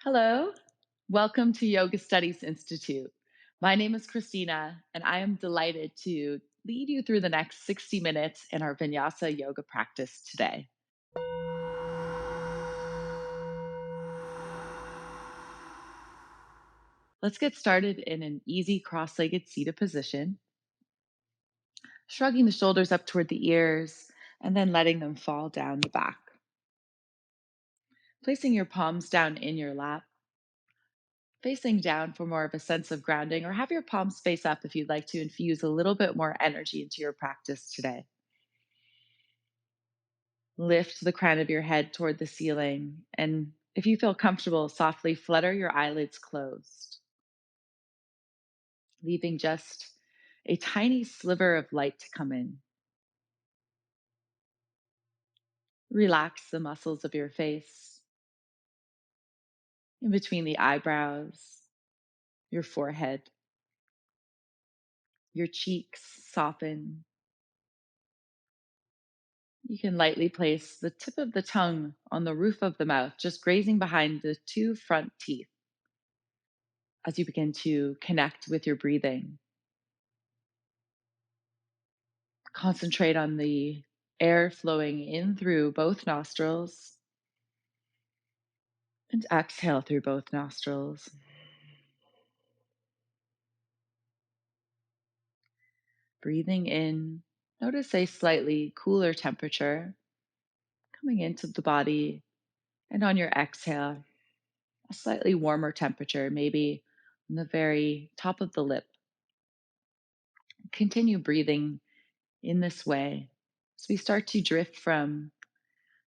Hello, welcome to Yoga Studies Institute. My name is Christina, and I am delighted to lead you through the next 60 minutes in our Vinyasa yoga practice today. Let's get started in an easy cross legged seated position, shrugging the shoulders up toward the ears and then letting them fall down the back. Placing your palms down in your lap, facing down for more of a sense of grounding, or have your palms face up if you'd like to infuse a little bit more energy into your practice today. Lift the crown of your head toward the ceiling, and if you feel comfortable, softly flutter your eyelids closed, leaving just a tiny sliver of light to come in. Relax the muscles of your face, in between the eyebrows, your forehead, your cheeks soften. You can lightly place the tip of the tongue on the roof of the mouth, just grazing behind the two front teeth as you begin to connect with your breathing. Concentrate on the air flowing in through both nostrils and exhale through both nostrils. Breathing in, notice a slightly cooler temperature coming into the body, and on your exhale, a slightly warmer temperature, maybe on the very top of the lip. Continue breathing in this way as we start to drift from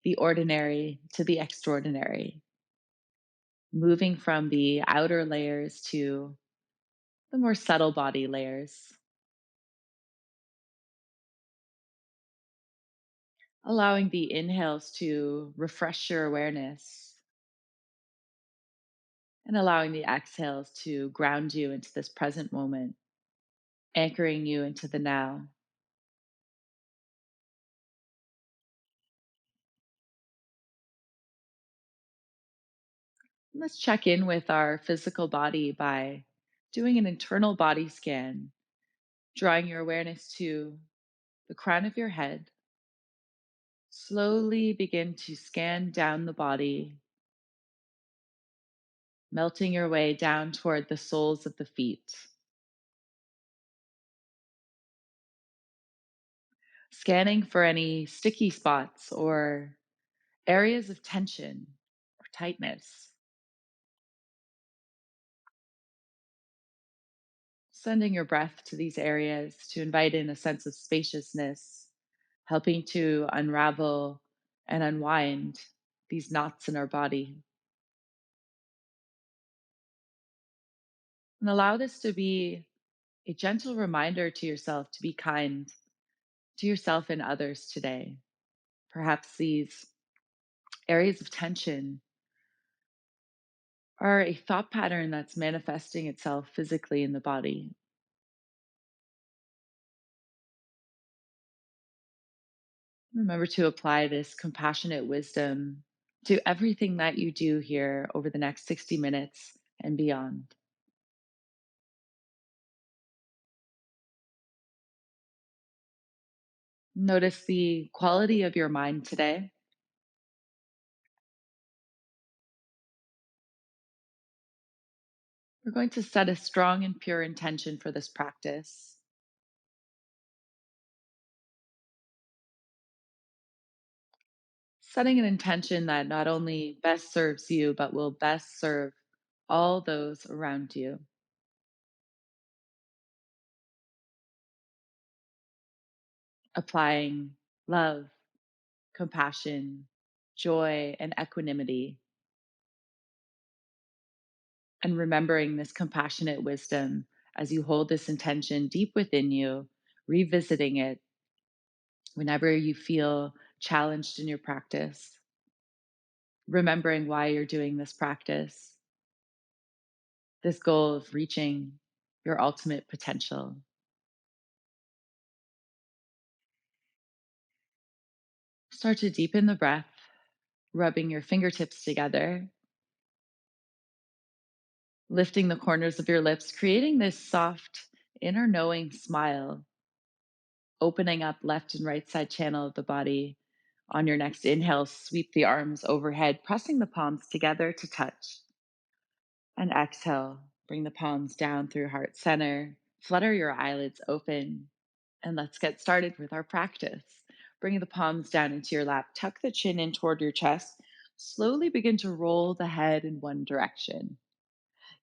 the ordinary to the extraordinary, moving from the outer layers to the more subtle body layers, allowing the inhales to refresh your awareness and allowing the exhales to ground you into this present moment, anchoring you into the now. Let's check in with our physical body by doing an internal body scan, drawing your awareness to the crown of your head. Slowly begin to scan down the body, melting your way down toward the soles of the feet. Scanning for any sticky spots or areas of tension or tightness. Sending your breath to these areas to invite in a sense of spaciousness, helping to unravel and unwind these knots in our body. And allow this to be a gentle reminder to yourself to be kind to yourself and others today. Perhaps these areas of tension are a thought pattern that's manifesting itself physically in the body. Remember to apply this compassionate wisdom to everything that you do here over the next 60 minutes and beyond. Notice the quality of your mind today. We're going to set a strong and pure intention for this practice, setting an intention that not only best serves you, but will best serve all those around you. Applying love, compassion, joy, and equanimity, and remembering this compassionate wisdom as you hold this intention deep within you, revisiting it whenever you feel challenged in your practice, remembering why you're doing this practice, this goal of reaching your ultimate potential. Start to deepen the breath, rubbing your fingertips together, lifting the corners of your lips, creating this soft inner knowing smile, opening up left and right side channel of the body. On your next inhale, sweep the arms overhead, pressing the palms together to touch. And exhale, bring the palms down through heart center. Flutter your eyelids open. And let's get started with our practice. Bring the palms down into your lap. Tuck the chin in toward your chest. Slowly begin to roll the head in one direction.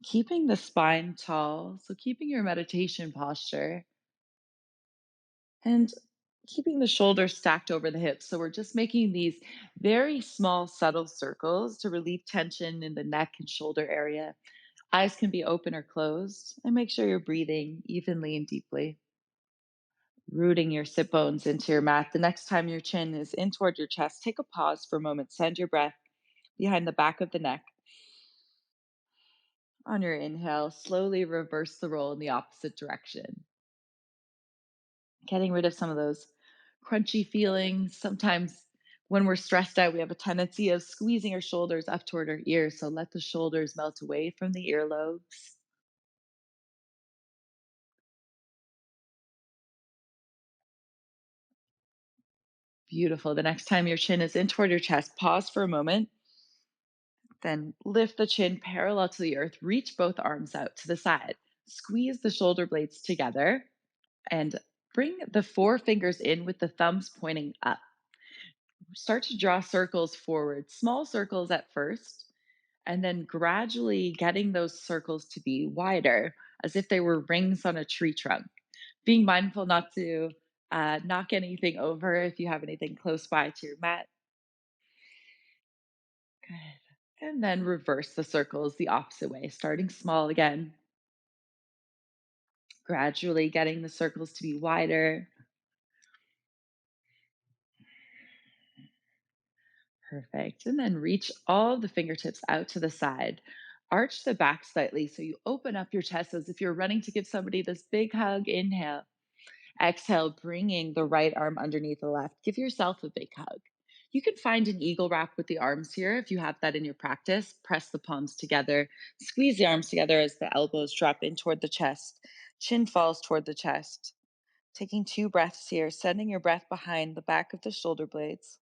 Keeping the spine tall, so keeping your meditation posture and keeping the shoulders stacked over the hips. So we're just making these very small, subtle circles to relieve tension in the neck and shoulder area. Eyes can be open or closed, and make sure you're breathing evenly and deeply. Rooting your sit bones into your mat. The next time your chin is in toward your chest, take a pause for a moment. Send your breath behind the back of the neck. On your inhale, slowly reverse the roll in the opposite direction, getting rid of some of those crunchy feelings. Sometimes when we're stressed out, we have a tendency of squeezing our shoulders up toward our ears. So let the shoulders melt away from the earlobes. Beautiful. The next time your chin is in toward your chest, pause for a moment. Then lift the chin parallel to the earth. Reach both arms out to the side. Squeeze the shoulder blades together and bring the four fingers in with the thumbs pointing up. Start to draw circles forward, small circles at first, and then gradually getting those circles to be wider as if they were rings on a tree trunk. Being mindful not to knock anything over if you have anything close by to your mat. Good. And then reverse the circles the opposite way, starting small again, gradually getting the circles to be wider. Perfect. And then reach all the fingertips out to the side. Arch the back slightly so you open up your chest as if you're running to give somebody this big hug. Inhale. Exhale, bringing the right arm underneath the left. Give yourself a big hug. You can find an eagle wrap with the arms here if you have that in your practice. Press the palms together. Squeeze the arms together as the elbows drop in toward the chest. Chin falls toward the chest. Taking 2 breaths here, sending your breath behind the back of the shoulder blades.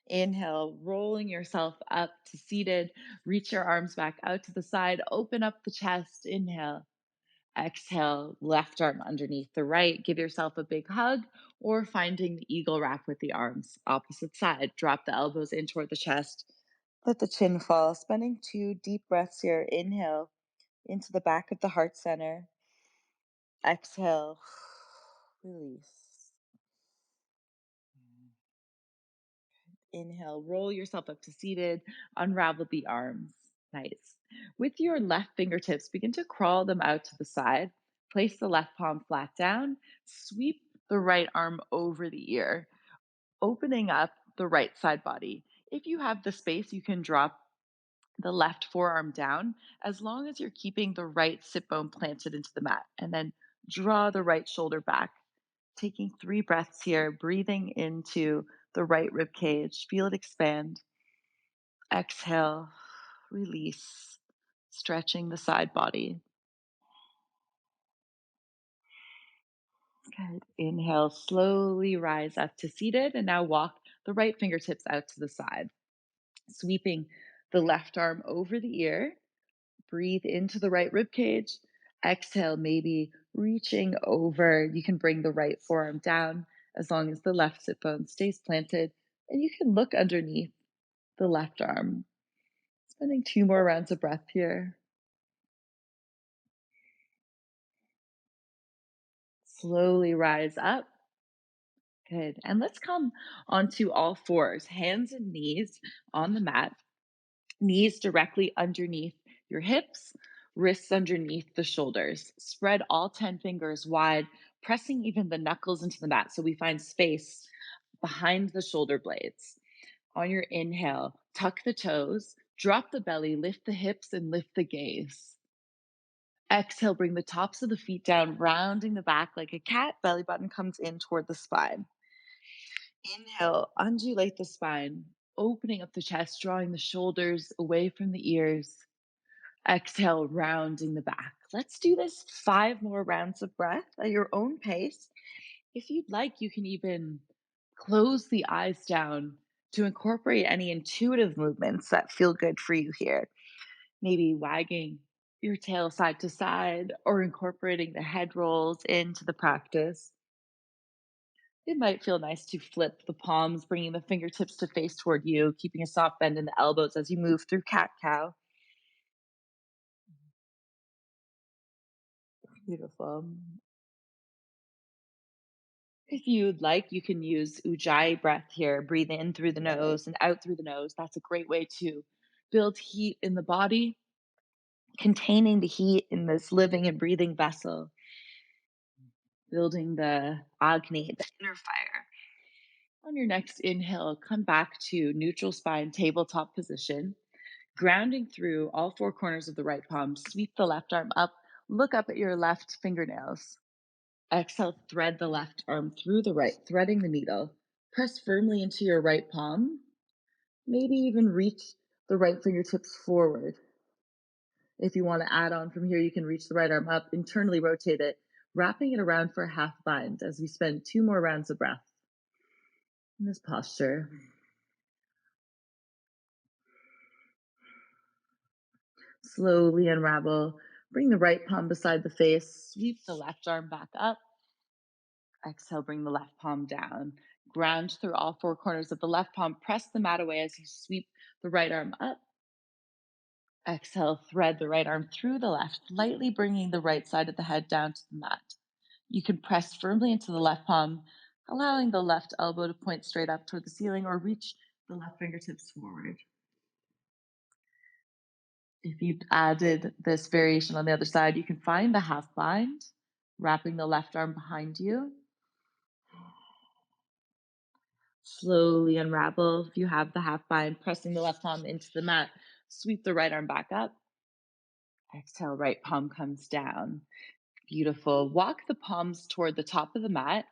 Inhale, rolling yourself up to seated. Reach your arms back out to the side. Open up the chest. Inhale. Exhale, left arm underneath the right. Give yourself a big hug or finding the eagle wrap with the arms. Opposite side. Drop the elbows in toward the chest. Let the chin fall. Spending 2 deep breaths here. Inhale into the back of the heart center. Exhale. Release. Inhale, roll yourself up to seated, unravel the arms. Nice. With your left fingertips, begin to crawl them out to the side. Place the left palm flat down. Sweep the right arm over the ear, opening up the right side body. If you have the space, you can drop the left forearm down as long as you're keeping the right sit bone planted into the mat. And then draw the right shoulder back. Taking 3 breaths here, breathing into the right rib cage. Feel it expand. Exhale, release, stretching the side body. Good. Inhale, slowly rise up to seated, and now walk the right fingertips out to the side, sweeping the left arm over the ear. Breathe into the right rib cage. Exhale, maybe reaching over. You can bring the right forearm down as long as the left sit bone stays planted, and you can look underneath the left arm. Spending 2 more rounds of breath here. Slowly rise up. Good. And let's come onto all fours, hands and knees on the mat, knees directly underneath your hips, wrists underneath the shoulders. Spread all 10 fingers wide, pressing even the knuckles into the mat so we find space behind the shoulder blades. On your inhale, tuck the toes, drop the belly, lift the hips, and lift the gaze. Exhale, bring the tops of the feet down, rounding the back like a cat. Belly button comes in toward the spine. Inhale, undulate the spine. opening up the chest, drawing the shoulders away from the ears. Exhale, rounding the back. Let's do this 5 more rounds of breath at your own pace. If you'd like, you can even close the eyes down to incorporate any intuitive movements that feel good for you here. Maybe wagging your tail side to side or incorporating the head rolls into the practice. It might feel nice to flip the palms, bringing the fingertips to face toward you, keeping a soft bend in the elbows as you move through cat cow. Beautiful. If you'd like, you can use ujjayi breath here. Breathe in through the nose and out through the nose. That's a great way to build heat in the body, containing the heat in this living and breathing vessel, building the Agni, the inner fire. On your next inhale, come back to neutral spine, tabletop position, grounding through all 4 corners of the right palm. Sweep the left arm up, look up at your left fingernails. Exhale, thread the left arm through the right, threading the needle. Press firmly into your right palm. Maybe even reach the right fingertips forward. If you want to add on from here, you can reach the right arm up, internally rotate it, wrapping it around for a half bind as we spend 2 more rounds of breath in this posture. Slowly unravel. Bring the right palm beside the face. Sweep the left arm back up. Exhale, bring the left palm down. Ground through all 4 corners of the left palm. Press the mat away as you sweep the right arm up. Exhale, thread the right arm through the left, lightly bringing the right side of the head down to the mat. You can press firmly into the left palm, allowing the left elbow to point straight up toward the ceiling or reach the left fingertips forward. If you've added this variation on the other side, you can find the half bind, wrapping the left arm behind you. Slowly unravel. If you have the half bind, pressing the left palm into the mat, sweep the right arm back up. Exhale, right palm comes down. Beautiful. Walk the palms toward the top of the mat,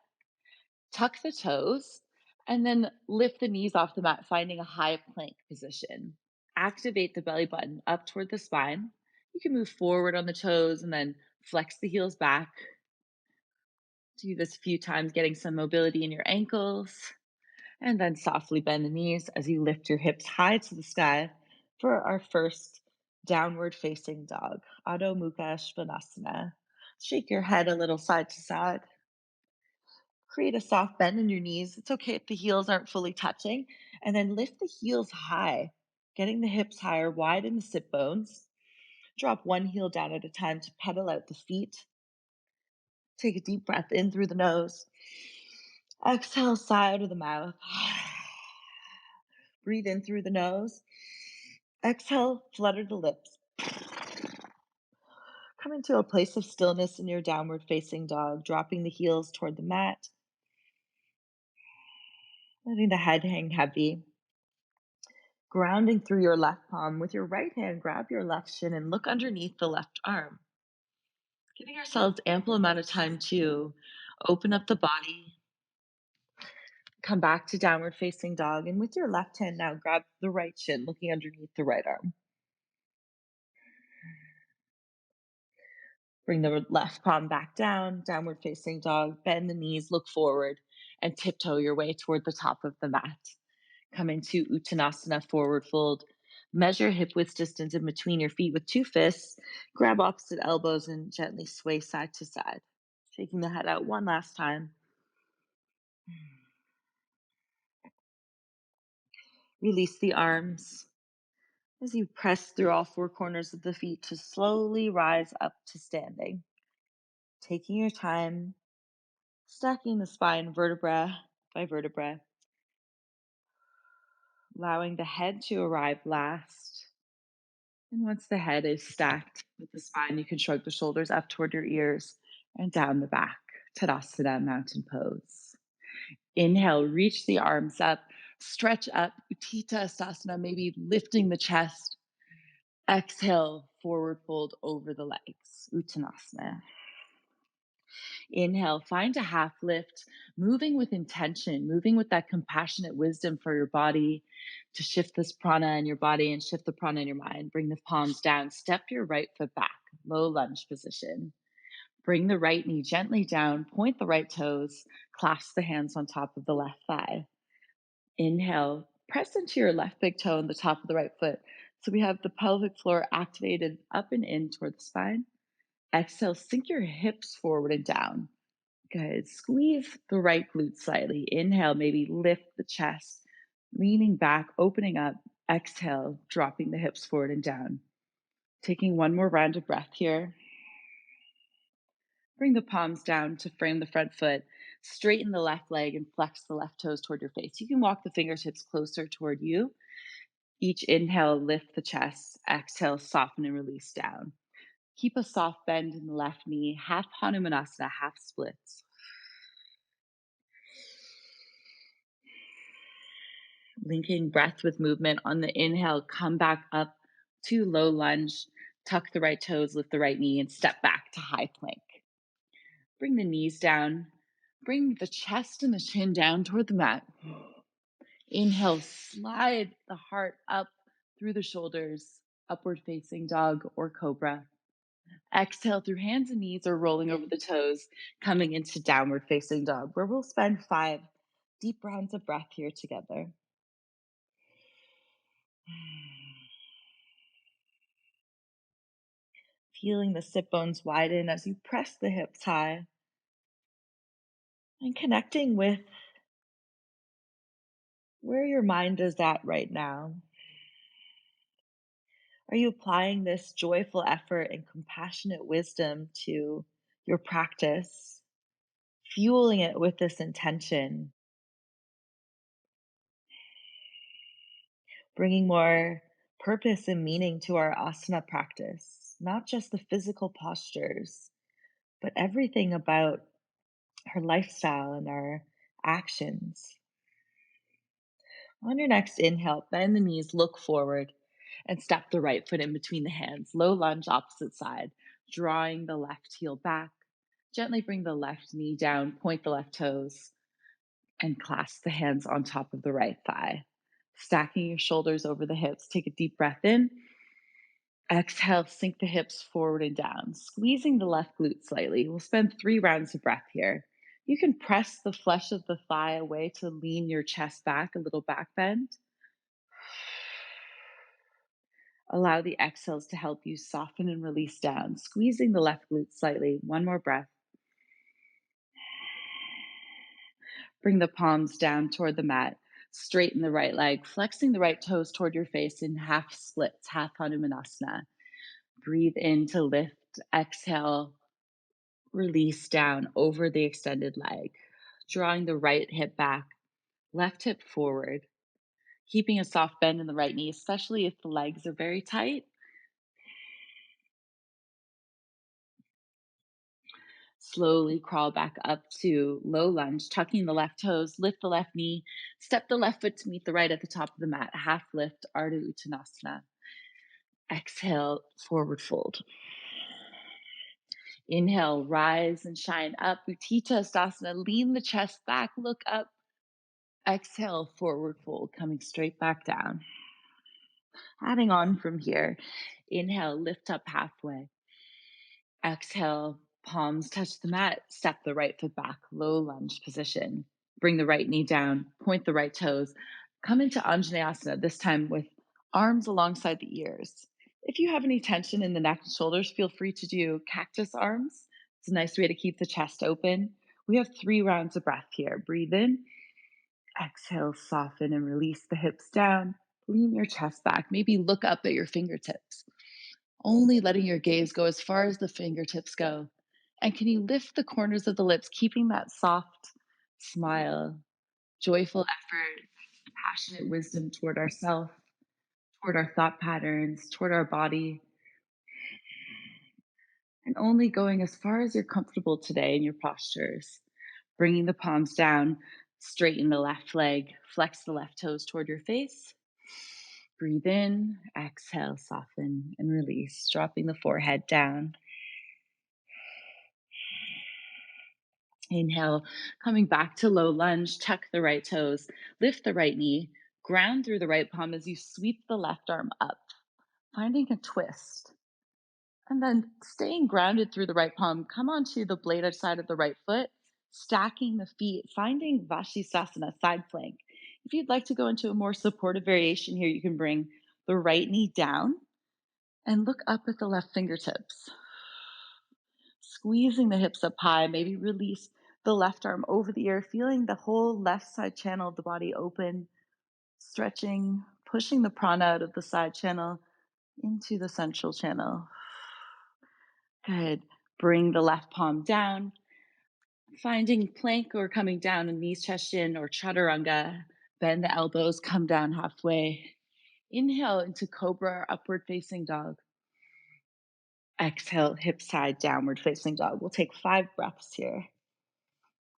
tuck the toes, and then lift the knees off the mat, finding a high plank position. Activate the belly button up toward the spine. You can move forward on the toes and then flex the heels back. Do this a few times, getting some mobility in your ankles. And then softly bend the knees as you lift your hips high to the sky for our first downward facing dog, Adho Mukha Svanasana. Shake your head a little side to side. Create a soft bend in your knees. It's okay if the heels aren't fully touching. And then lift the heels high, getting the hips higher, widen the sit bones. Drop one heel down at a time to pedal out the feet. Take a deep breath in through the nose. Exhale, sigh out of the mouth. Breathe in through the nose. Exhale, flutter the lips. Come into a place of stillness in your downward facing dog, dropping the heels toward the mat, letting the head hang heavy. Grounding through your left palm with your right hand, grab your left shin and look underneath the left arm. Giving ourselves ample amount of time to open up the body, come back to downward facing dog, and with your left hand now grab the right shin, looking underneath the right arm. Bring the left palm back down, downward facing dog, bend the knees, look forward, and tiptoe your way toward the top of the mat. Come into Uttanasana, forward fold. Measure hip width distance in between your feet with 2 fists. Grab opposite elbows and gently sway side to side. Shaking the head out one last time. Release the arms as you press through all 4 corners of the feet to slowly rise up to standing. Taking your time, stacking the spine vertebra by vertebra, allowing the head to arrive last. And once the head is stacked with the spine, you can shrug the shoulders up toward your ears and down the back. Tadasana, mountain pose. Inhale, reach the arms up, stretch up, Uttanasana, maybe lifting the chest. Exhale, forward fold over the legs, Uttanasana. Inhale, find a half lift, moving with intention, moving with that compassionate wisdom for your body to shift this prana in your body and shift the prana in your mind. Bring the palms down, step your right foot back, low lunge position. Bring the right knee gently down, point the right toes, clasp the hands on top of the left thigh. Inhale, press into your left big toe and the top of the right foot. So we have the pelvic floor activated up and in toward the spine. Exhale, sink your hips forward and down. Good. Squeeze the right glute slightly. Inhale, maybe lift the chest, leaning back, opening up. Exhale, dropping the hips forward and down. Taking one more round of breath here. Bring the palms down to frame the front foot. Straighten the left leg and flex the left toes toward your face. You can walk the fingertips closer toward you. Each inhale, lift the chest. Exhale, soften and release down. Keep a soft bend in the left knee, half Hanumanasana, half splits. Linking breath with movement on the inhale, come back up to low lunge, tuck the right toes, lift the right knee, and step back to high plank. Bring the knees down, bring the chest and the chin down toward the mat. Inhale, slide the heart up through the shoulders, upward facing dog or cobra. Exhale through hands and knees or rolling over the toes, coming into downward facing dog, where we'll spend 5 deep rounds of breath here together. Feeling the sit bones widen as you press the hips high and connecting with where your mind is at right now. Are you applying this joyful effort and compassionate wisdom to your practice, fueling it with this intention, bringing more purpose and meaning to our asana practice, not just the physical postures, but everything about our lifestyle and our actions? On your next inhale, bend the knees, look forward, and step the right foot in between the hands. Low lunge, opposite side, drawing the left heel back. Gently bring the left knee down, point the left toes, and clasp the hands on top of the right thigh. Stacking your shoulders over the hips. Take a deep breath in. Exhale, sink the hips forward and down, squeezing the left glute slightly. We'll spend 3 rounds of breath here. You can press the flesh of the thigh away to lean your chest back, a little back bend. Allow the exhales to help you soften and release down, squeezing the left glute slightly. One more breath. Bring the palms down toward the mat. Straighten the right leg, flexing the right toes toward your face in half splits, half Hanumanasana. Breathe in to lift. Exhale, release down over the extended leg. Drawing the right hip back, left hip forward. Keeping a soft bend in the right knee, especially if the legs are very tight. Slowly crawl back up to low lunge, tucking the left toes, lift the left knee, step the left foot to meet the right at the top of the mat, half lift, Ardha Uttanasana. Exhale, forward fold. Inhale, rise and shine up, Uttanasana, lean the chest back, look up. Exhale, forward fold, coming straight back down. Adding on from here, inhale, lift up halfway. Exhale, palms touch the mat, step the right foot back, low lunge position. Bring the right knee down, point the right toes. Come into Anjaneyasana, this time with arms alongside the ears. If you have any tension in the neck and shoulders, feel free to do cactus arms. It's a nice way to keep the chest open. We have 3 rounds of breath here. Breathe in, exhale, soften and release the hips down. Lean your chest back. Maybe look up at your fingertips, only letting your gaze go as far as the fingertips go. And can you lift the corners of the lips, keeping that soft smile, joyful effort, passionate wisdom toward ourself, toward our thought patterns, toward our body, and only going as far as you're comfortable today in your postures. Bringing the palms down, straighten the left leg, flex the left toes toward your face. Breathe in, exhale, soften and release, dropping the forehead down. Inhale, coming back to low lunge, tuck the right toes, lift the right knee, ground through the right palm as you sweep the left arm up, finding a twist. And then staying grounded through the right palm, come onto the bladed side of the right foot, stacking the feet, finding Vashisthasana, side plank. If you'd like to go into a more supportive variation here, you can bring the right knee down and look up at the left fingertips. Squeezing the hips up high, maybe release the left arm over the ear, feeling the whole left side channel of the body open, stretching, pushing the prana out of the side channel into the central channel. Good. Bring the left palm down, finding plank or coming down in knees, chest, chin, or chaturanga. Bend the elbows, come down halfway. Inhale into cobra or upward facing dog. Exhale, hip side, downward facing dog. We'll take 5 breaths here.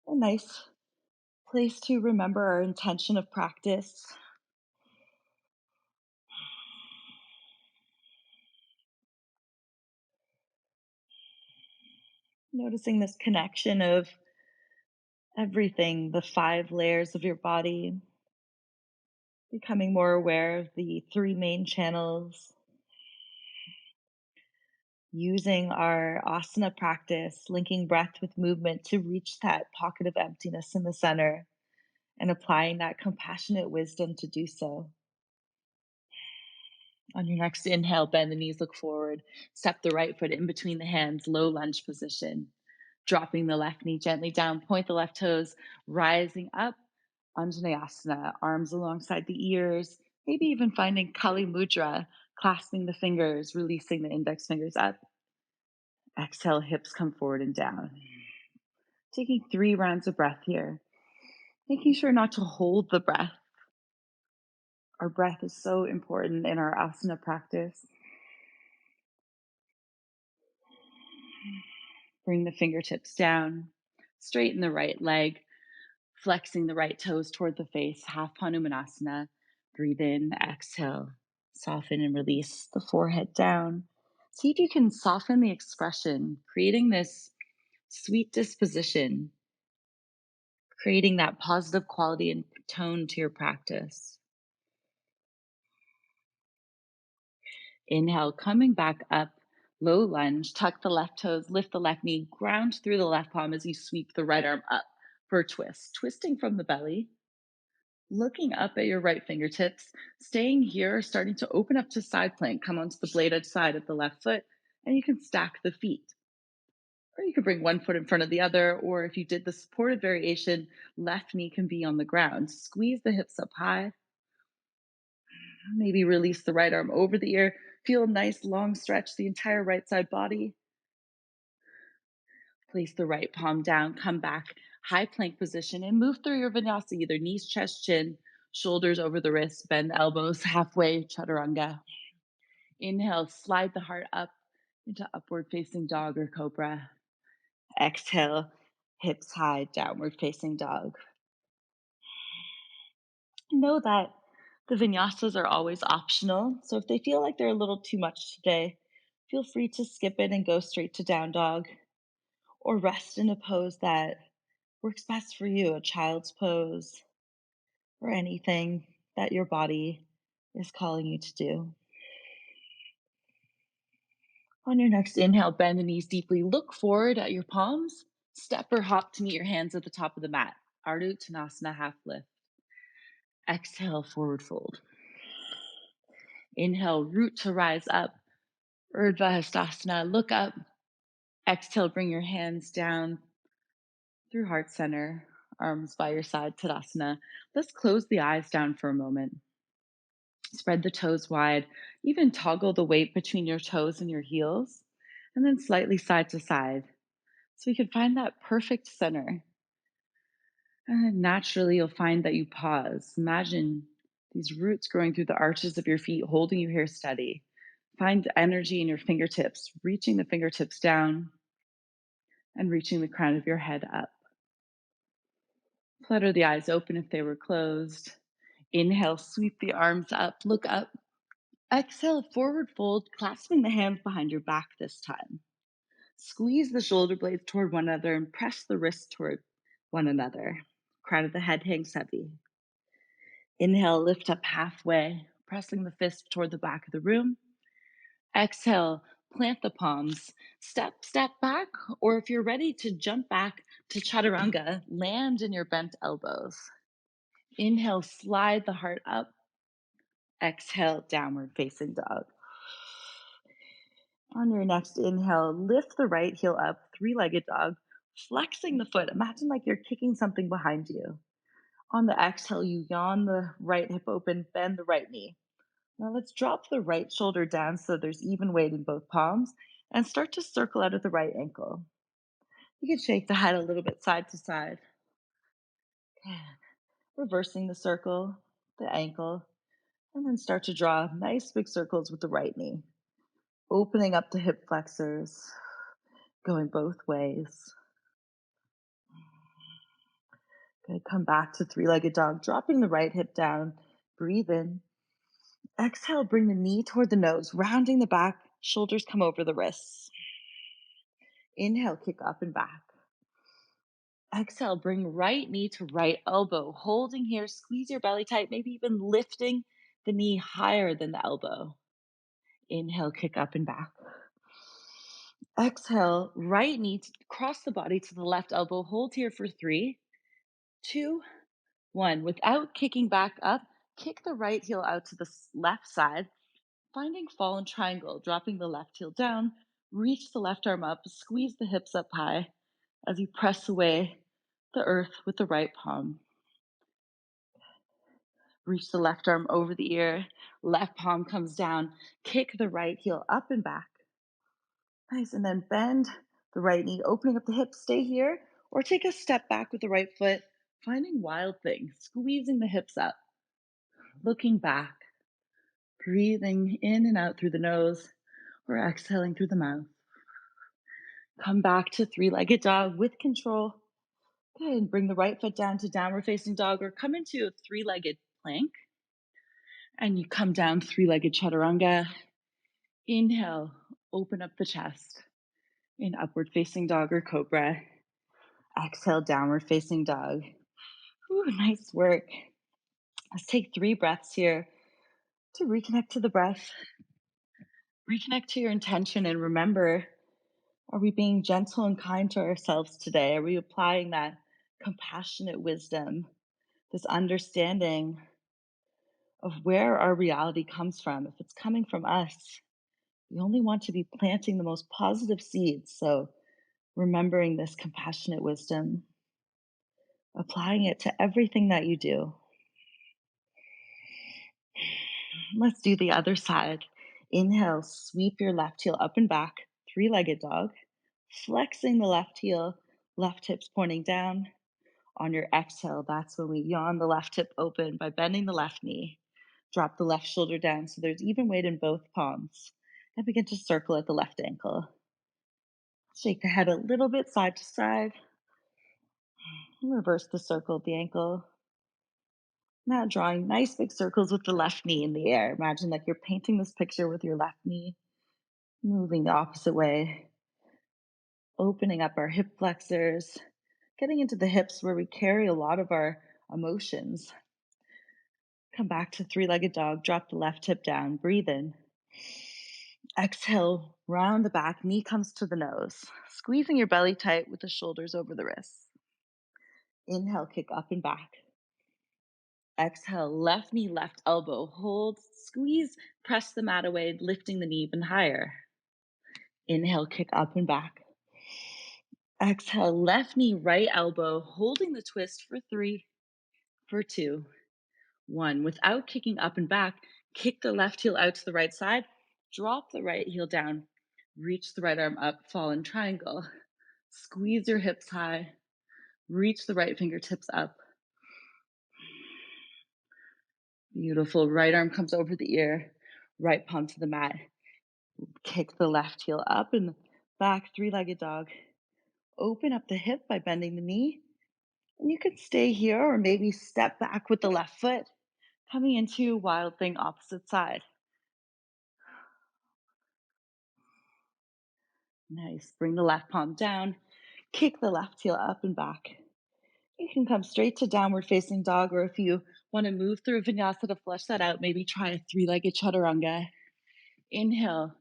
A nice place to remember our intention of practice. Noticing this connection of everything, the 5 layers of your body, becoming more aware of the 3 main channels, using our asana practice, linking breath with movement to reach that pocket of emptiness in the center and applying that compassionate wisdom to do so. On your next inhale, bend the knees, look forward, step the right foot in between the hands, low lunge position. Dropping the left knee gently down, point the left toes, rising up, Anjaneyasana, arms alongside the ears, maybe even finding Kali Mudra, clasping the fingers, releasing the index fingers up. Exhale, hips come forward and down. Taking 3 rounds of breath here, making sure not to hold the breath. Our breath is so important in our asana practice. Bring the fingertips down, straighten the right leg, flexing the right toes toward the face, half Hanumanasana. Breathe in, exhale, soften and release the forehead down. See if you can soften the expression, creating this sweet disposition, creating that positive quality and tone to your practice. Inhale, coming back up, low lunge, tuck the left toes, lift the left knee, ground through the left palm as you sweep the right arm up for a twist, twisting from the belly. Looking up at your right fingertips, staying here, starting to open up to side plank, come onto the bladed side of the left foot, and you can stack the feet. Or you could bring one foot in front of the other, or if you did the supported variation, left knee can be on the ground. Squeeze the hips up high. Maybe release the right arm over the ear. Feel a nice long stretch the entire right side body. Place the right palm down, come back, high plank position, and move through your vinyasa, either knees, chest, chin, shoulders over the wrists, bend the elbows halfway, chaturanga. Inhale, slide the heart up into upward facing dog or cobra. Exhale, hips high, downward facing dog. Know that the vinyasas are always optional, so if they feel like they're a little too much today, feel free to skip it and go straight to down dog or rest in a pose that works best for you, a child's pose or anything that your body is calling you to do. On your next inhale, bend the knees deeply. Look forward at your palms. Step or hop to meet your hands at the top of the mat. Ardha Uttanasana, half lift. Exhale, forward fold. Inhale, root to rise up. Urdhva Hastasana, look up. Exhale, bring your hands down through heart center, arms by your side, Tadasana. Let's close the eyes down for a moment. Spread the toes wide. Even toggle the weight between your toes and your heels, and then slightly side to side. So we can find that perfect center. And then naturally, you'll find that you pause. Imagine these roots growing through the arches of your feet, holding you here steady. Find energy in your fingertips, reaching the fingertips down and reaching the crown of your head up. Flutter the eyes open if they were closed. Inhale, sweep the arms up, look up. Exhale, forward fold, clasping the hands behind your back this time. Squeeze the shoulder blades toward one another and press the wrists toward one another. Crown of the head hangs heavy. Inhale, lift up halfway, pressing the fist toward the back of the room. Exhale, plant the palms. Step back, or if you're ready to jump back to Chaturanga, land in your bent elbows. Inhale, slide the heart up. Exhale, downward facing dog. On your next inhale, lift the right heel up, three-legged dog, flexing the foot. Imagine like you're kicking something behind you. On the exhale, you yawn the right hip open, bend the right knee. Now let's drop the right shoulder down so there's even weight in both palms and start to circle out of the right ankle. You can shake the head a little bit side to side. Reversing the circle, the ankle, and then start to draw nice big circles with the right knee. Opening up the hip flexors, going both ways. Okay, come back to three-legged dog, dropping the right hip down. Breathe in. Exhale, bring the knee toward the nose, rounding the back, shoulders come over the wrists. Inhale, kick up and back. Exhale, bring right knee to right elbow, holding here, squeeze your belly tight, maybe even lifting the knee higher than the elbow. Inhale, kick up and back. Exhale, right knee cross the body to the left elbow, hold here for 3, 2, 1. Without kicking back up, kick the right heel out to the left side, finding fallen triangle, dropping the left heel down, reach the left arm up, squeeze the hips up high as you press away the earth with the right palm. Reach the left arm over the ear, left palm comes down, kick the right heel up and back. Nice, and then bend the right knee, opening up the hips, stay here, or take a step back with the right foot, finding wild thing, squeezing the hips up, looking back, breathing in and out through the nose, or exhaling through the mouth. Come back to three-legged dog with control. Good, and bring the right foot down to downward facing dog, or come into a three-legged plank, and you come down three-legged chaturanga. Inhale, open up the chest in upward facing dog or cobra. Exhale, downward facing dog. Ooh, nice work. Let's take 3 breaths here to reconnect to the breath, reconnect to your intention, and remember, are we being gentle and kind to ourselves today? Are we applying that compassionate wisdom, this understanding of where our reality comes from? If it's coming from us, we only want to be planting the most positive seeds. So, remembering this compassionate wisdom, applying it to everything that you do. Let's do the other side. Inhale, sweep your left heel up and back, three-legged dog, flexing the left heel, left hips pointing down. On your exhale, that's when we yawn the left hip open by bending the left knee. Drop the left shoulder down so there's even weight in both palms. And begin to circle at the left ankle. Shake the head a little bit side to side. Reverse the circle at the ankle. Now drawing nice big circles with the left knee in the air. Imagine like you're painting this picture with your left knee, moving the opposite way, opening up our hip flexors, getting into the hips where we carry a lot of our emotions. Come back to three-legged dog, drop the left hip down, breathe in. Exhale, round the back, knee comes to the nose, squeezing your belly tight with the shoulders over the wrists. Inhale, kick up and back. Exhale, left knee, left elbow. Hold, squeeze, press the mat away, lifting the knee even higher. Inhale, kick up and back. Exhale, left knee, right elbow, holding the twist for 3, for 2, 1. Without kicking up and back, kick the left heel out to the right side, drop the right heel down, reach the right arm up, fall in triangle. Squeeze your hips high, reach the right fingertips up. Beautiful. Right arm comes over the ear, right palm to the mat. Kick the left heel up and back, three-legged dog. Open up the hip by bending the knee. And you can stay here or maybe step back with the left foot, coming into wild thing opposite side. Nice. Bring the left palm down. Kick the left heel up and back. You can come straight to downward facing dog, or if you want to move through vinyasa to flush that out, maybe try a three-legged chaturanga. Inhale,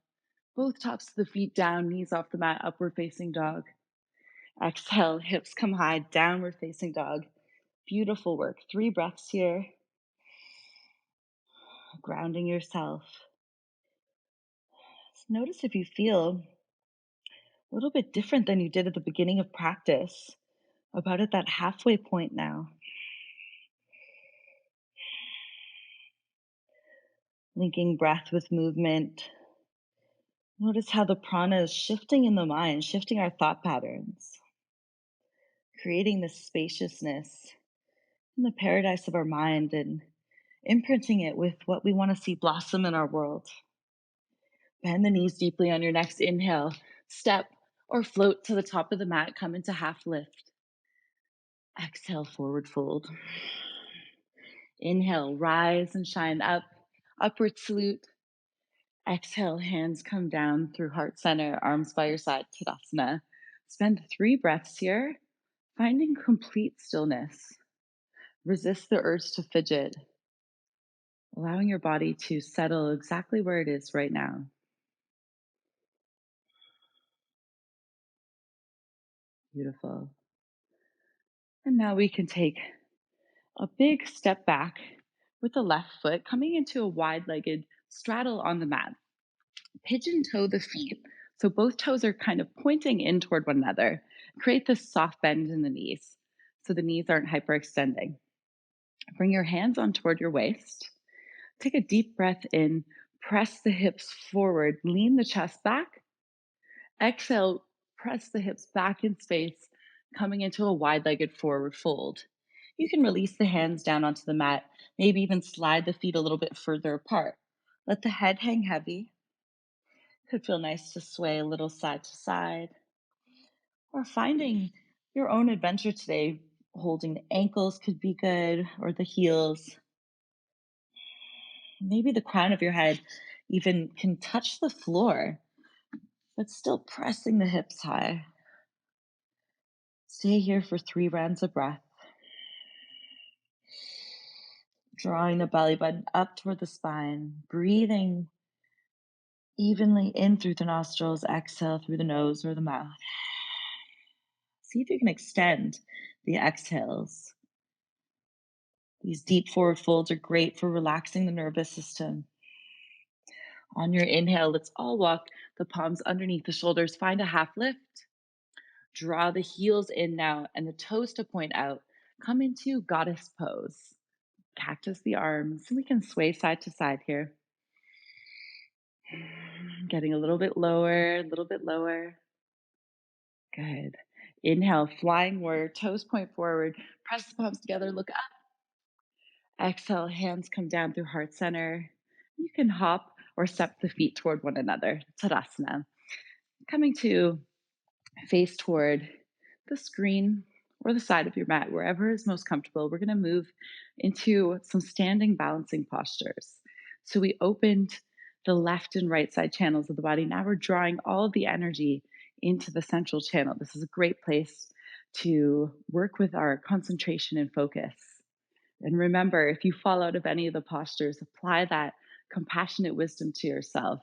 both tops of the feet down, knees off the mat, upward facing dog. Exhale, hips come high, downward facing dog. Beautiful work. 3 breaths here. Grounding yourself. So notice if you feel a little bit different than you did at the beginning of practice, about at that halfway point now. Linking breath with movement. Notice how the prana is shifting in the mind, shifting our thought patterns, creating this spaciousness in the paradise of our mind and imprinting it with what we want to see blossom in our world. Bend the knees deeply on your next inhale. Step or float to the top of the mat. Come into half lift. Exhale, forward fold. Inhale, rise and shine up. Upward salute. Exhale, hands come down through heart center, arms by your side, Tadasana. Spend 3 breaths here, finding complete stillness. Resist the urge to fidget, allowing your body to settle exactly where it is right now. Beautiful. And now we can take a big step back with the left foot, coming into a wide legged straddle on the mat. Pigeon toe the feet. So both toes are kind of pointing in toward one another. Create this soft bend in the knees so the knees aren't hyperextending. Bring your hands on toward your waist. Take a deep breath in. Press the hips forward. Lean the chest back. Exhale, press the hips back in space, coming into a wide legged forward fold. You can release the hands down onto the mat, maybe even slide the feet a little bit further apart. Let the head hang heavy. Could feel nice to sway a little side to side. Or finding your own adventure today. Holding the ankles could be good, or the heels. Maybe the crown of your head even can touch the floor, but still pressing the hips high. Stay here for 3 rounds of breath. Drawing the belly button up toward the spine, breathing evenly in through the nostrils, exhale through the nose or the mouth. See if you can extend the exhales. These deep forward folds are great for relaxing the nervous system. On your inhale, let's all walk the palms underneath the shoulders. Find a half lift. Draw the heels in now and the toes to point out. Come into goddess pose. Cactus the arms. We can sway side to side here. Getting a little bit lower, a little bit lower. Good. Inhale, flying warrior, toes point forward. Press the palms together, look up. Exhale, hands come down through heart center. You can hop or step the feet toward one another. Tadasana. Coming to face toward the screen or the side of your mat, wherever is most comfortable. We're going to move into some standing balancing postures. So we opened the left and right side channels of the body. Now we're drawing all of the energy into the central channel. This is a great place to work with our concentration and focus. And remember, if you fall out of any of the postures, apply that compassionate wisdom to yourself.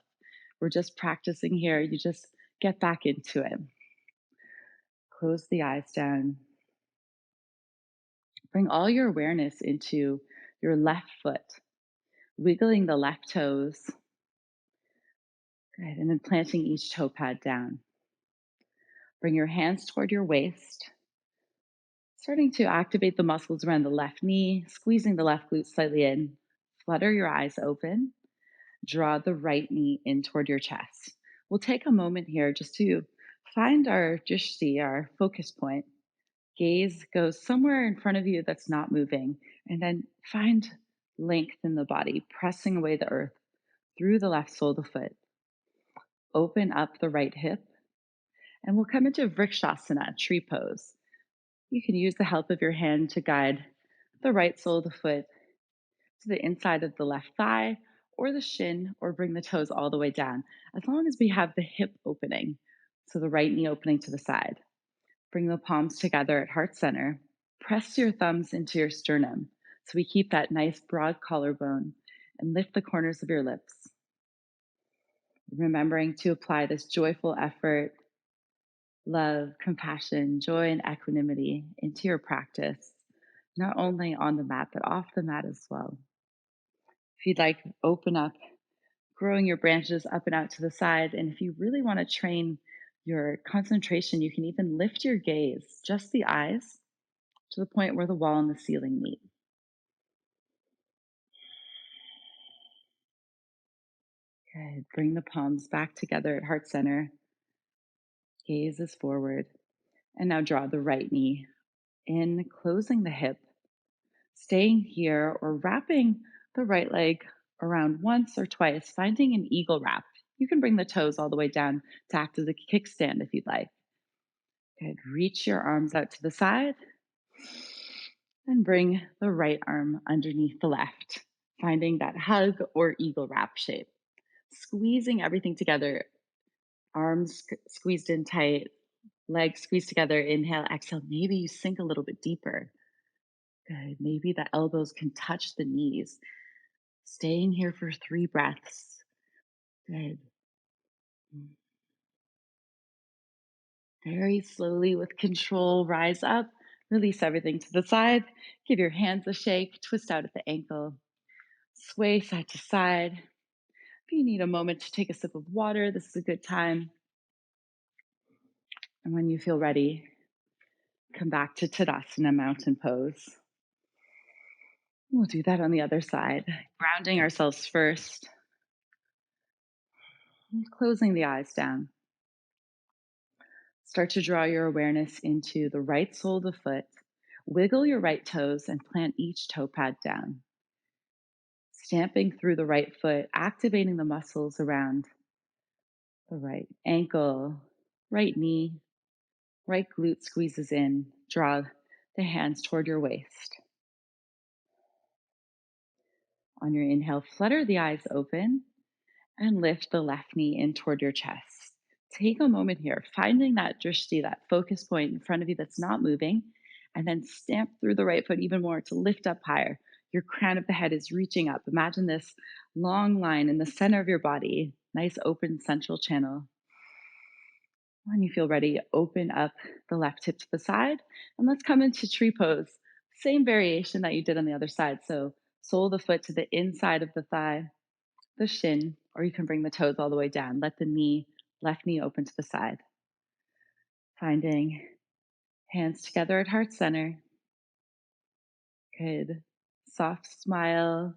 We're just practicing here. You just get back into it. Close the eyes down. Bring all your awareness into your left foot, wiggling the left toes. Good. And then planting each toe pad down. Bring your hands toward your waist, starting to activate the muscles around the left knee, squeezing the left glute slightly in. Flutter your eyes open. Draw the right knee in toward your chest. We'll take a moment here just to find our drishti, our focus point. Gaze goes somewhere in front of you that's not moving, and then find length in the body, pressing away the earth through the left sole of the foot. Open up the right hip, and we'll come into Virasana, tree pose. You can use the help of your hand to guide the right sole of the foot to the inside of the left thigh or the shin, or bring the toes all the way down, as long as we have the hip opening. So the right knee opening to the side. Bring the palms together at heart center. Press your thumbs into your sternum so we keep that nice broad collarbone and lift the corners of your lips. Remembering to apply this joyful effort, love, compassion, joy, and equanimity into your practice, not only on the mat, but off the mat as well. If you'd like, open up, growing your branches up and out to the side. And if you really want to train your concentration, you can even lift your gaze, just the eyes, to the point where the wall and the ceiling meet. Good. Bring the palms back together at heart center. Gaze is forward. And now draw the right knee in, closing the hip, staying here or wrapping the right leg around once or twice, finding an eagle wrap. You can bring the toes all the way down to act as a kickstand if you'd like. Good. Reach your arms out to the side and bring the right arm underneath the left, finding that hug or eagle wrap shape. Squeezing everything together, arms squeezed in tight, legs squeezed together. Inhale, exhale. Maybe you sink a little bit deeper. Good. Maybe the elbows can touch the knees. Staying here for 3 breaths. Good. Very slowly, with control, rise up. Release everything to the side. Give your hands a shake. Twist out at the ankle. Sway side to side. If you need a moment to take a sip of water, this is a good time. And when you feel ready, come back to Tadasana, mountain pose. We'll do that on the other side, grounding ourselves first, and closing the eyes down. Start to draw your awareness into the right sole of the foot. Wiggle your right toes and plant each toe pad down. Stamping through the right foot, activating the muscles around the right ankle, right knee, right glute squeezes in. Draw the hands toward your waist. On your inhale, flutter the eyes open and lift the left knee in toward your chest. Take a moment here, finding that drishti, that focus point in front of you that's not moving, and then stamp through the right foot even more to lift up higher. Your crown of the head is reaching up. Imagine this long line in the center of your body, nice open central channel. When you feel ready, open up the left hip to the side, and let's come into tree pose. Same variation that you did on the other side. So sole of the foot to the inside of the thigh, the shin, or you can bring the toes all the way down. Let the left knee open to the side. Finding hands together at heart center. Good. Soft smile,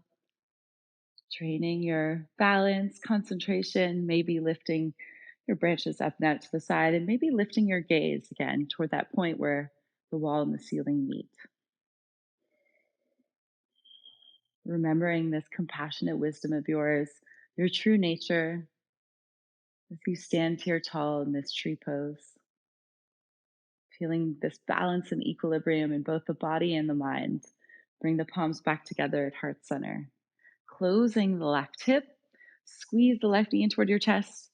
training your balance, concentration, maybe lifting your branches up and out to the side, and maybe lifting your gaze again toward that point where the wall and the ceiling meet. Remembering this compassionate wisdom of yours, your true nature, as you stand here tall in this tree pose. Feeling this balance and equilibrium in both the body and the mind. Bring the palms back together at heart center. Closing the left hip, squeeze the left knee in toward your chest,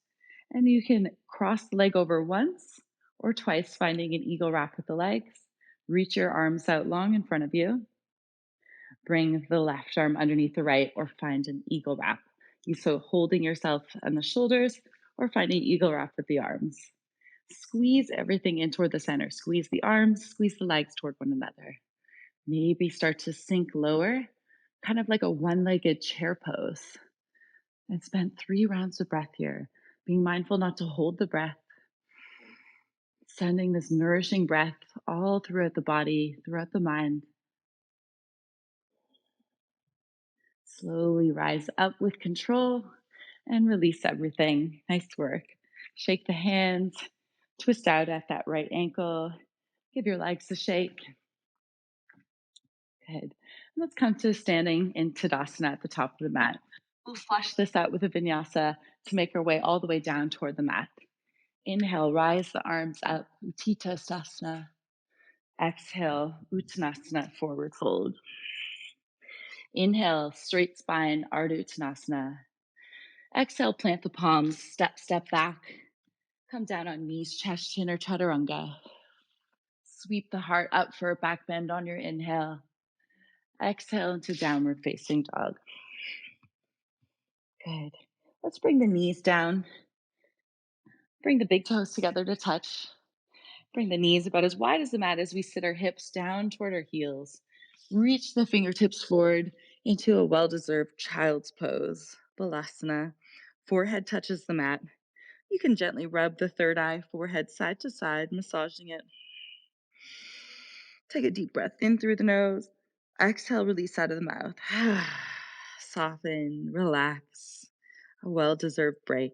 and you can cross the leg over once or twice, finding an eagle wrap with the legs. Reach your arms out long in front of you. Bring the left arm underneath the right or find an eagle wrap. You so holding yourself on the shoulders or finding eagle wrap with the arms. Squeeze everything in toward the center. Squeeze the arms, squeeze the legs toward one another. Maybe start to sink lower, kind of like a one-legged chair pose. And spend 3 rounds of breath here, being mindful not to hold the breath, sending this nourishing breath all throughout the body, throughout the mind. Slowly rise up with control and release everything. Nice work. Shake the hands, twist out at that right ankle, give your legs a shake. Good. Let's come to standing in Tadasana at the top of the mat. We'll flush this out with a vinyasa to make our way all the way down toward the mat. Inhale, rise the arms up, Uttanasana. Exhale, Uttanasana, forward fold. Inhale, straight spine, Ardha Uttanasana. Exhale, plant the palms, step back. Come down on knees, chest, chin, or chaturanga. Sweep the heart up for a back bend on your inhale. Exhale into downward facing dog. Good. Let's bring the knees down. Bring the big toes together to touch. Bring the knees about as wide as the mat as we sit our hips down toward our heels. Reach the fingertips forward into a well deserved child's pose, Balasana. Forehead touches the mat. You can gently rub the third eye, forehead side to side, massaging it. Take a deep breath in through the nose. Exhale, release out of the mouth. Soften, relax. A well deserved break.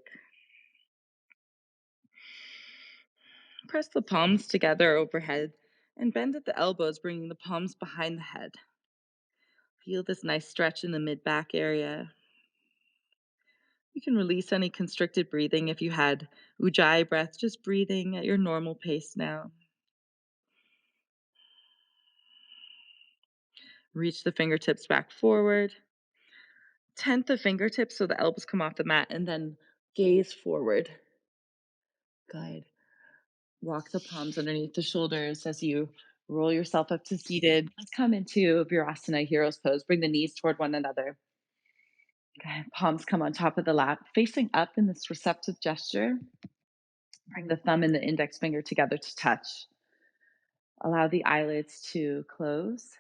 Press the palms together overhead and bend at the elbows, bringing the palms behind the head. Feel this nice stretch in the mid back area. You can release any constricted breathing if you had ujjayi breath, just breathing at your normal pace now. Reach the fingertips back forward. Tent the fingertips so the elbows come off the mat and then gaze forward. Good. Walk the palms underneath the shoulders as you roll yourself up to seated. Let's come into Virasana Hero's pose. Bring the knees toward one another. Okay. Palms come on top of the lap, facing up in this receptive gesture. Bring the thumb and the index finger together to touch. Allow the eyelids to close.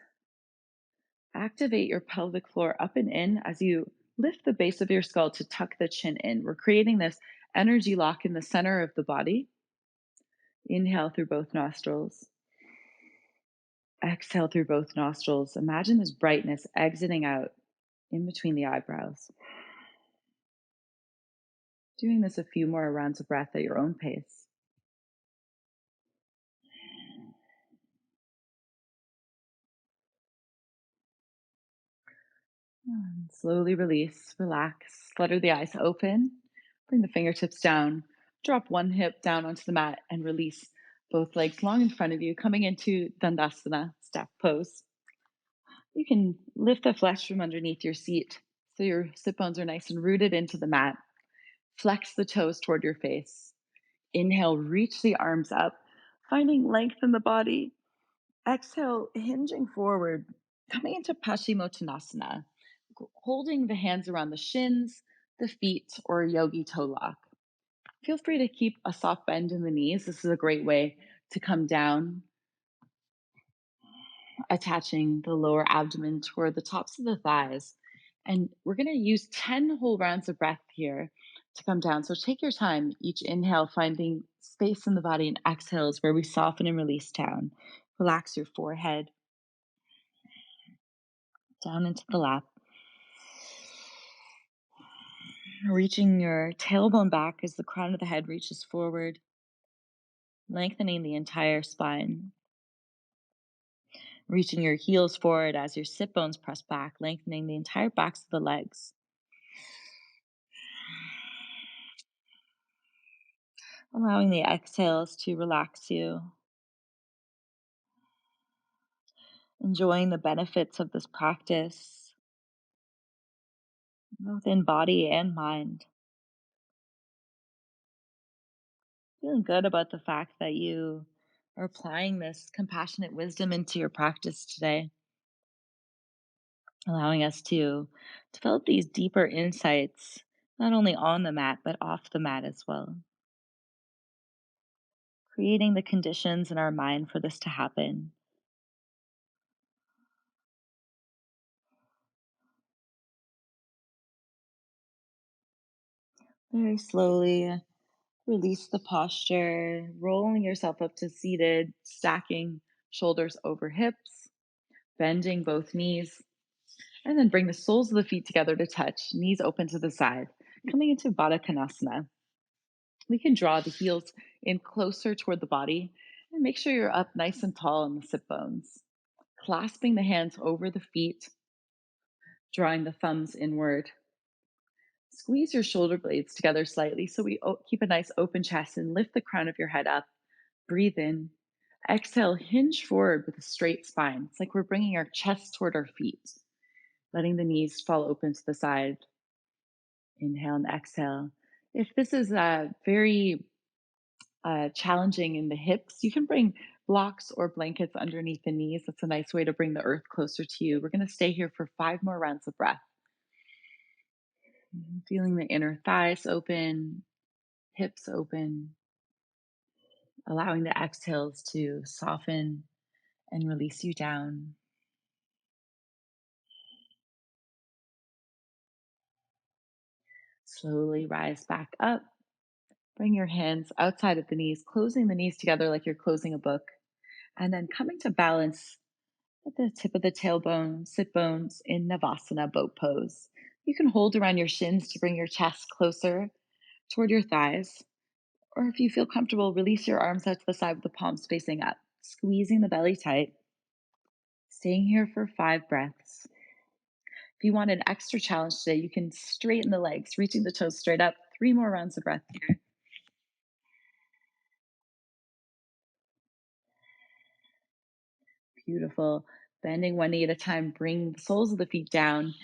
Activate your pelvic floor up and in as you lift the base of your skull to tuck the chin in. We're creating this energy lock in the center of the body. Inhale through both nostrils. Exhale through both nostrils. Imagine this brightness exiting out in between the eyebrows. Doing this a few more rounds of breath at your own pace. And slowly release, relax, flutter the eyes open. Bring the fingertips down. Drop one hip down onto the mat and release both legs long in front of you, coming into Dandasana, staff pose. You can lift the flesh from underneath your seat so your sit bones are nice and rooted into the mat. Flex the toes toward your face. Inhale, reach the arms up, finding length in the body. Exhale, hinging forward, coming into Paschimottanasana, holding the hands around the shins, the feet, or a yogi toe lock. Feel free to keep a soft bend in the knees. This is a great way to come down, attaching the lower abdomen toward the tops of the thighs. And we're going to use 10 whole rounds of breath here to come down. So take your time. Each inhale, finding space in the body, and exhales where we soften and release down. Relax your forehead down into the lap. Reaching your tailbone back as the crown of the head reaches forward, lengthening the entire spine. Reaching your heels forward as your sit bones press back, lengthening the entire backs of the legs. Allowing the exhales to relax you. Enjoying the benefits of this practice, both in body and mind. Feeling good about the fact that you are applying this compassionate wisdom into your practice today, allowing us to develop these deeper insights, not only on the mat, but off the mat as well. Creating the conditions in our mind for this to happen. Very slowly release the posture, rolling yourself up to seated, stacking shoulders over hips, bending both knees, and then bring the soles of the feet together to touch, knees open to the side, coming into Badakanasana. We can draw the heels in closer toward the body and make sure you're up nice and tall in the sit bones. Clasping the hands over the feet, drawing the thumbs inward. Squeeze your shoulder blades together slightly so we keep a nice open chest and lift the crown of your head up. Breathe in. Exhale, hinge forward with a straight spine. It's like we're bringing our chest toward our feet, letting the knees fall open to the side. Inhale and exhale. If this is very challenging in the hips, you can bring blocks or blankets underneath the knees. That's a nice way to bring the earth closer to you. We're going to stay here for 5 more rounds of breath. Feeling the inner thighs open, hips open, allowing the exhales to soften and release you down. Slowly rise back up. Bring your hands outside of the knees, closing the knees together like you're closing a book. And then coming to balance at the tip of the tailbone, sit bones in Navasana boat pose. You can hold around your shins to bring your chest closer toward your thighs. Or if you feel comfortable, release your arms out to the side with the palms facing up, squeezing the belly tight. Staying here for 5 breaths. If you want an extra challenge today, you can straighten the legs, reaching the toes straight up. 3 more rounds of breath here. Beautiful. Bending one knee at a time, bring the soles of the feet down.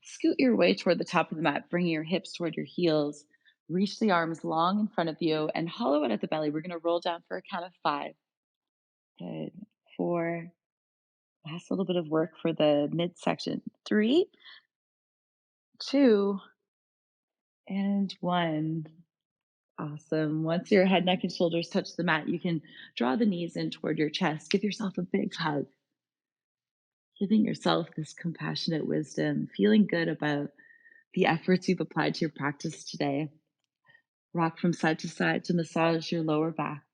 Scoot your way toward the top of the mat, bringing your hips toward your heels. Reach the arms long in front of you and hollow out at the belly. We're going to roll down for a count of 5. Good. 4. Last little bit of work for the midsection. 3, 2, and 1. Awesome. Once your head, neck, and shoulders touch the mat, you can draw the knees in toward your chest. Give yourself a big hug, giving yourself this compassionate wisdom, feeling good about the efforts you've applied to your practice today. Rock from side to side to massage your lower back.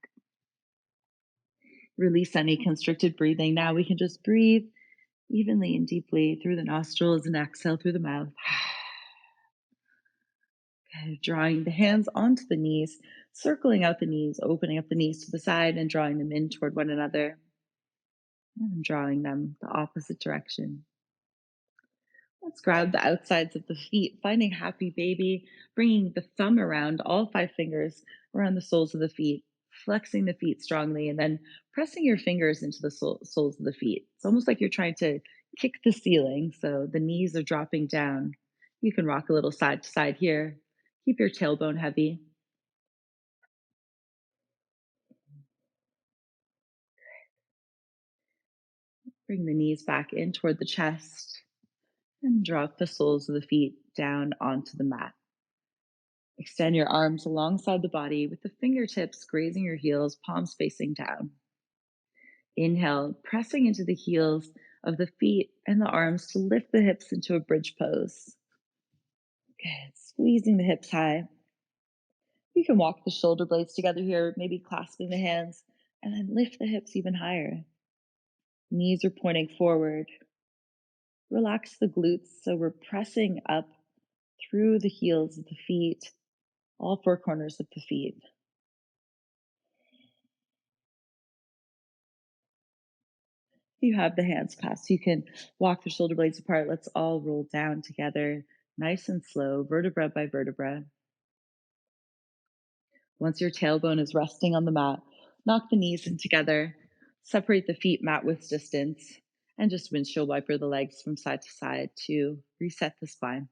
Release any constricted breathing. Now we can just breathe evenly and deeply through the nostrils and exhale through the mouth. Okay, drawing the hands onto the knees, circling out the knees, opening up the knees to the side and drawing them in toward one another, and drawing them the opposite direction. Let's grab the outsides of the feet, finding happy baby, bringing the thumb around all 5 fingers around the soles of the feet, flexing the feet strongly, and then pressing your fingers into the soles of the feet. It's almost like you're trying to kick the ceiling, so the knees are dropping down. You can rock a little side to side here. Keep your tailbone heavy. Bring the knees back in toward the chest and drop the soles of the feet down onto the mat. Extend your arms alongside the body with the fingertips grazing your heels, palms facing down. Inhale, pressing into the heels of the feet and the arms to lift the hips into a bridge pose. Good. Squeezing the hips high. You can walk the shoulder blades together here, maybe clasping the hands, and then lift the hips even higher. Knees are pointing forward. Relax the glutes so we're pressing up through the heels of the feet, all 4 corners of the feet. You have the hands clasped. You can walk the shoulder blades apart. Let's all roll down together, nice and slow, vertebra by vertebra. Once your tailbone is resting on the mat, knock the knees in together, separate the feet mat width distance, and just windshield wiper the legs from side to side to reset the spine.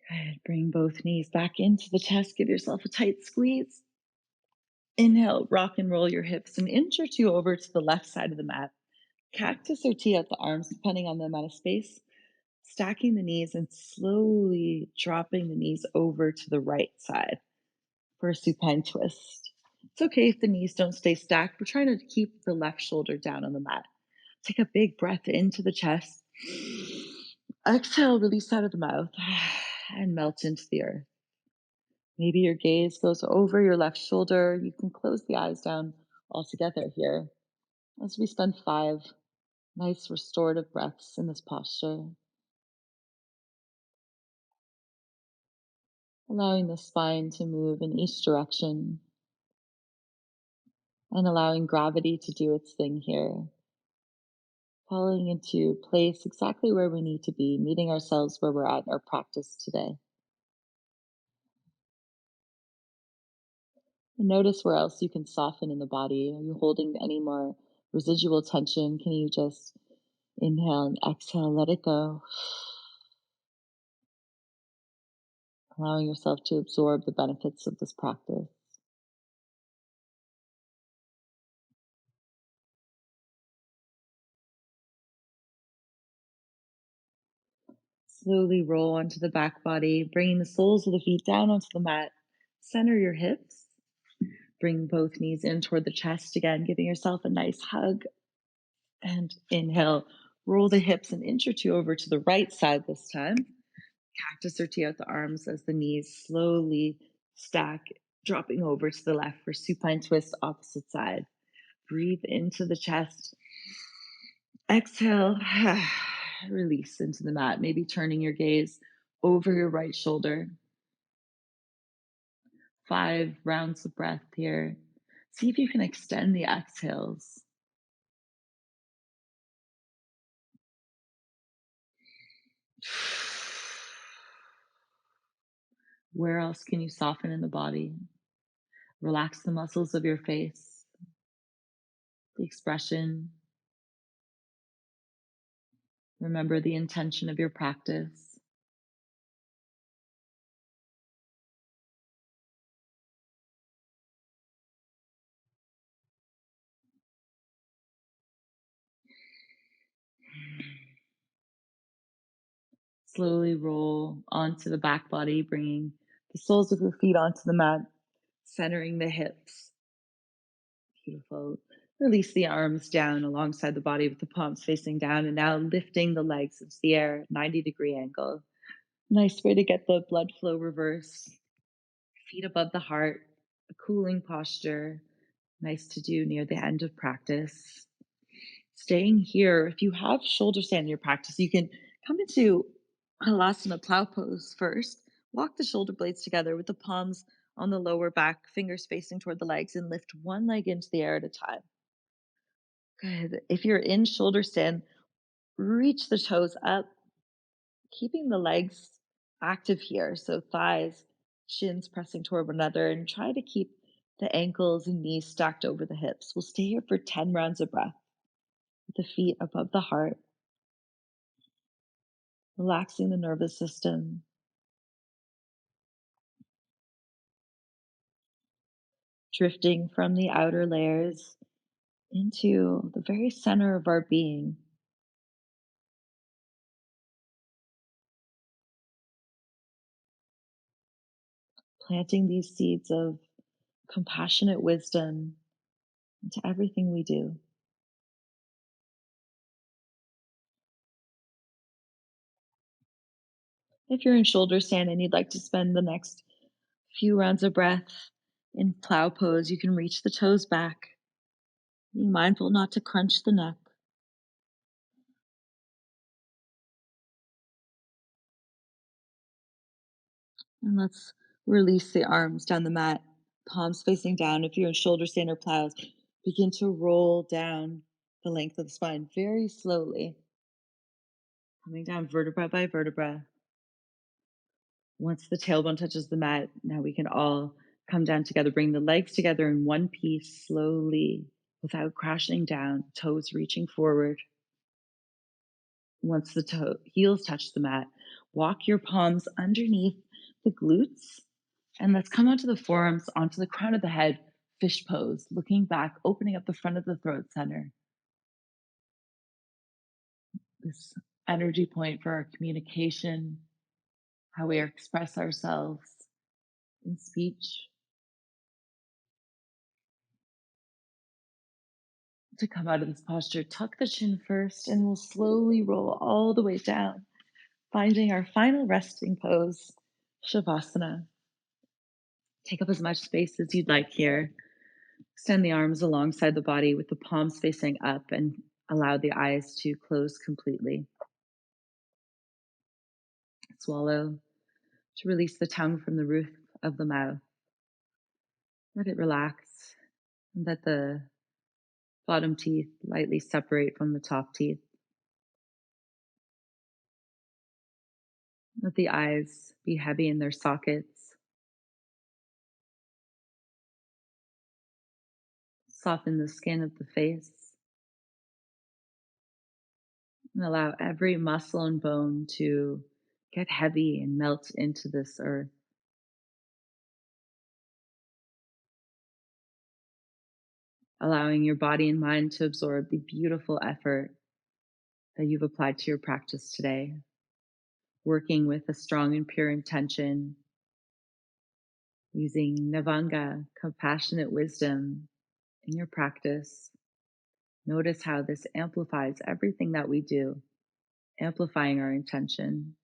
Good. Bring both knees back into the chest. Give yourself a tight squeeze. Inhale, rock and roll your hips an inch or two over to the left side of the mat. Cactus or tee out the arms, depending on the amount of space. Stacking the knees and slowly dropping the knees over to the right side for a supine twist. It's okay if the knees don't stay stacked. We're trying to keep the left shoulder down on the mat. Take a big breath into the chest. Exhale, release out of the mouth and melt into the earth. Maybe your gaze goes over your left shoulder. You can close the eyes down altogether here as we spend 5 nice restorative breaths in this posture, allowing the spine to move in each direction and allowing gravity to do its thing here, falling into place exactly where we need to be, meeting ourselves where we're at in our practice today. And notice where else you can soften in the body. Are you holding any more residual tension? Can you just inhale and exhale, let it go? allowing yourself to absorb the benefits of this practice. Slowly roll onto the back body, bringing the soles of the feet down onto the mat. Center your hips. Bring both knees in toward the chest again, giving yourself a nice hug. And inhale, roll the hips an inch or two over to the right side this time. Cactus or tee out the arms as the knees slowly stack, dropping over to the left for supine twist, opposite side. Breathe into the chest. Exhale, release into the mat, maybe turning your gaze over your right shoulder. 5 rounds of breath here. See if you can extend the exhales. Where else can you soften in the body? Relax the muscles of your face, the expression. Remember the intention of your practice. Slowly roll onto the back body, bringing the soles of your feet onto the mat, centering the hips. Beautiful. Release the arms down alongside the body with the palms facing down, and now lifting the legs into the air, 90-degree angle. Nice way to get the blood flow reversed. Feet above the heart, a cooling posture. Nice to do near the end of practice. Staying here, if you have shoulder stand in your practice, you can come into Hanumanasana Plow Pose first. Walk the shoulder blades together with the palms on the lower back, fingers facing toward the legs, and lift one leg into the air at a time. Good. If you're in shoulder stand, reach the toes up, keeping the legs active here. So thighs, shins pressing toward one another, and try to keep the ankles and knees stacked over the hips. We'll stay here for 10 rounds of breath with the feet above the heart, relaxing the nervous system, drifting from the outer layers into the very center of our being, planting these seeds of compassionate wisdom into everything we do. If you're in shoulder stand and you'd like to spend the next few rounds of breath in plow pose, you can reach the toes back, being mindful not to crunch the neck. And let's release the arms down the mat, palms facing down. If you're in shoulder stand or plows, begin to roll down the length of the spine very slowly, coming down vertebra by vertebra. Once the tailbone touches the mat, now we can all come down together, bring the legs together in one piece slowly without crashing down, toes reaching forward. Once the heels touch the mat, walk your palms underneath the glutes, and let's come onto the forearms, onto the crown of the head, fish pose, looking back, opening up the front of the throat center. This energy point for our communication, how we express ourselves in speech. To come out of this posture, tuck the chin first, and we'll slowly roll all the way down, finding our final resting pose, Savasana. Take up as much space as you'd like here. Extend the arms alongside the body with the palms facing up and allow the eyes to close completely. Swallow to release the tongue from the roof of the mouth. Let it relax and let the bottom teeth lightly separate from the top teeth. Let the eyes be heavy in their sockets. Soften the skin of the face and allow every muscle and bone to get heavy and melt into this earth. allowing your body and mind to absorb the beautiful effort that you've applied to your practice today, working with a strong and pure intention, using Navanga, compassionate wisdom, in your practice. Notice how this amplifies everything that we do, amplifying our intention.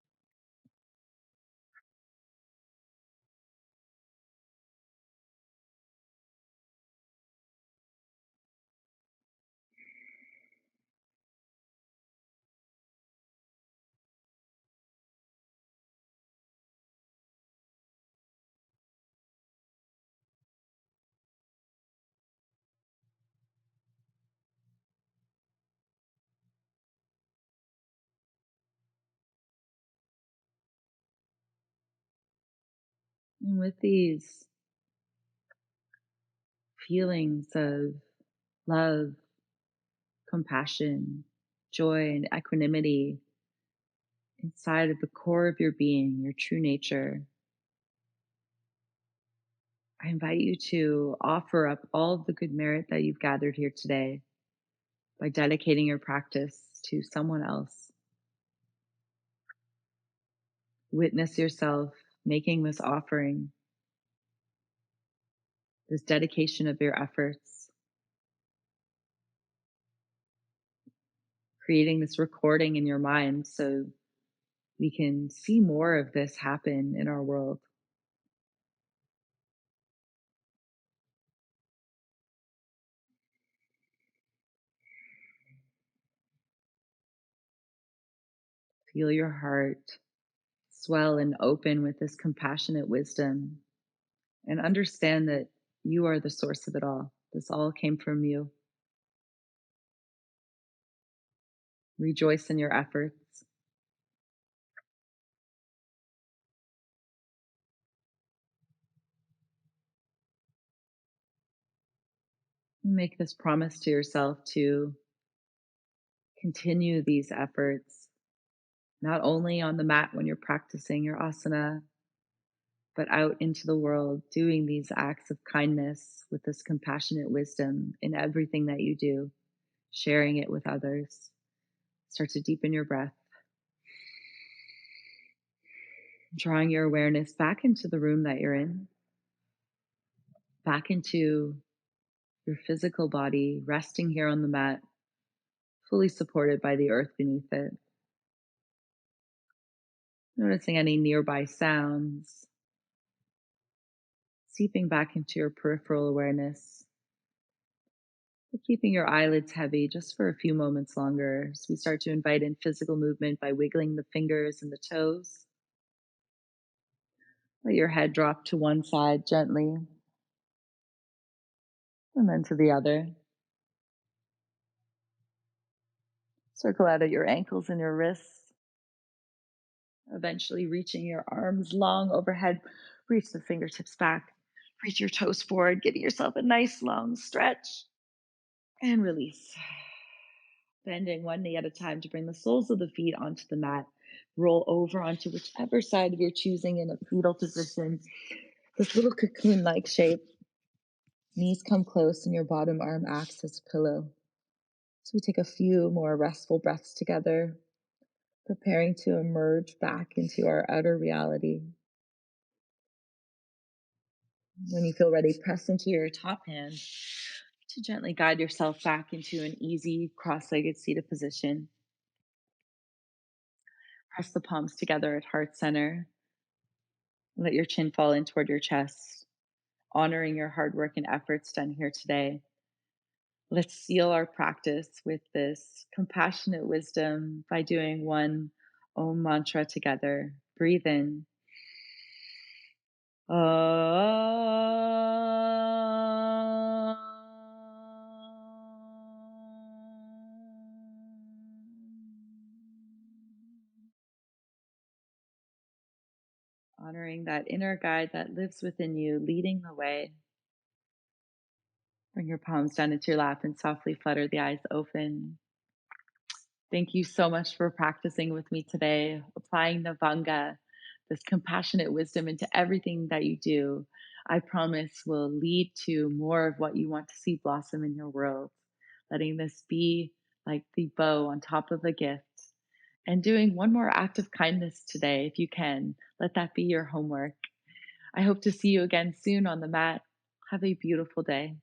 And with these feelings of love, compassion, joy, and equanimity inside of the core of your being, your true nature, I invite you to offer up all of the good merit that you've gathered here today by dedicating your practice to someone else. Witness yourself making this offering, this dedication of your efforts, creating this recording in your mind so we can see more of this happen in our world. Feel your heart swell and open with this compassionate wisdom, and understand that you are the source of it all. This all came from you. Rejoice in your efforts. Make this promise to yourself to continue these efforts, not only on the mat when you're practicing your asana, but out into the world, doing these acts of kindness with this compassionate wisdom in everything that you do, sharing it with others. Start to deepen your breath, drawing your awareness back into the room that you're in, back into your physical body, resting here on the mat, fully supported by the earth beneath it. Noticing any nearby sounds, seeping back into your peripheral awareness, but keeping your eyelids heavy just for a few moments longer as we start to invite in physical movement by wiggling the fingers and the toes. Let your head drop to one side gently and then to the other. Circle out at your ankles and your wrists, eventually reaching your arms long overhead. Reach the fingertips back, reach your toes forward, getting yourself a nice long stretch and release. Bending one knee at a time to bring the soles of the feet onto the mat. Roll over onto whichever side of your choosing in a fetal position. This little cocoon like shape. Knees come close and your bottom arm acts as a pillow. So we take a few more restful breaths together, preparing to emerge back into our outer reality. When you feel ready, press into your top hand to gently guide yourself back into an easy cross-legged seated position. Press the palms together at heart center. Let your chin fall in toward your chest, honoring your hard work and efforts done here today. Let's seal our practice with this compassionate wisdom by doing one Om mantra together. Breathe in. Honoring that inner guide that lives within you, leading the way. Bring your palms down into your lap and softly flutter the eyes open. Thank you so much for practicing with me today, applying Navanga, this compassionate wisdom into everything that you do, I promise will lead to more of what you want to see blossom in your world. Letting this be like the bow on top of a gift. And doing one more act of kindness today, if you can. Let that be your homework. I hope to see you again soon on the mat. Have a beautiful day.